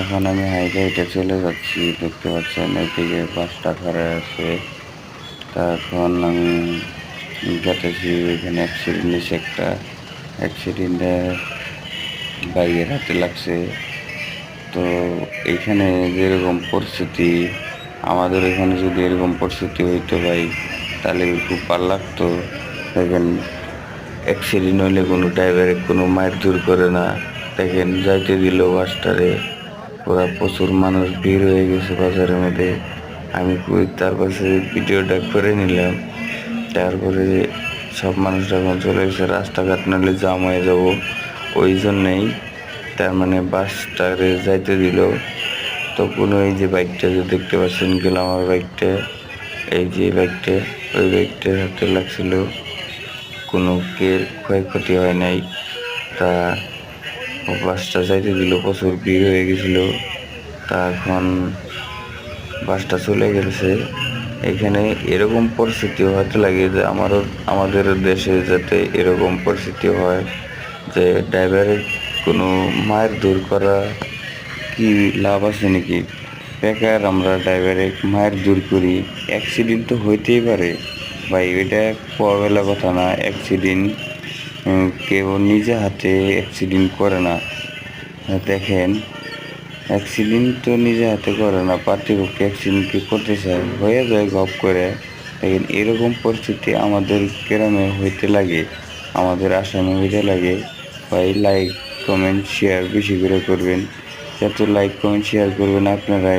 এখন আমি হাইটে হেঁটে চলে যাচ্ছি, দেখতে পাচ্ছেন এদিকে বাসটা খারাপ আছে। তা এখন আমি যাচ্ছি, এখানে অ্যাক্সিডেন্ট হয়েছে, একটা অ্যাক্সিডেন্টে বাইকের হাতে লাগছে। তো এইখানে যেরকম পরিস্থিতি, আমাদের এখানে যদি এরকম পরিস্থিতি হইতো ভাই, তাহলে খুব ভালো লাগতো। দেখেন, অ্যাক্সিডেন্ট হইলে কোনো ড্রাইভারে কোনো মারধর করে না। দেখেন, যাইতে দিল বাসটারে, পুরা প্রচুর মানুষ ভিড় হয়ে গেছে বাজারের মধ্যে। আমি তার পাশে ভিডিওটা করে নিলাম। তারপরে সব মানুষ যখন চলে গেছে, রাস্তাঘাট নাহলে জাম হয়ে যাব, ওই জন্যেই তার মানে বাসটারে যাইতে দিল। তখন ওই যে বাইকটা যে দেখতে পাচ্ছেন, গ্ল্যামার বাইকটা, এই যে বাইকটা, ওই বাইকটার হাতে লাগছিল, কোনো ক্ষয়ক্ষতি হয় নাই। তা বাসটা যাইতে দিল, প্রচুর ভিড় হয়ে গেছিল। তা এখন বাসটা চলে গেছে। এখানে এরকম পরিস্থিতি হতে লাগে যে আমাদের দেশে যাতে এরকম পরিস্থিতি হয় যে ড্রাইভারের কোনো মায়ের দূর করা কি লাভ আছে নাকি? বেকার আমরা ড্রাইভারে মায়ের দূর করি। অ্যাক্সিডেন্ট তো হইতেই পারে ভাই, এটা কোয়াবেলা কথা না। অ্যাক্সিডেন্ট কেউ নিজে হাতে অ্যাক্সিডেন্ট করে না। দেখেন, অ্যাক্সিডেন্ট তো নিজে হাতে করে না, পার্টিপক্ষ অ্যাক্সিডেন্ট কি করতে চায়, হয়ে যায় গপ করে। দেখেন, এরকম পরিস্থিতি আমাদের গ্রামে হইতে লাগে, আমাদের আসামে হইতে লাগে। ভাই, লাইক কমেন্ট শেয়ার বেশি করে করবেন। যত লাইক কমেন্ট শেয়ার করবেন আপনারা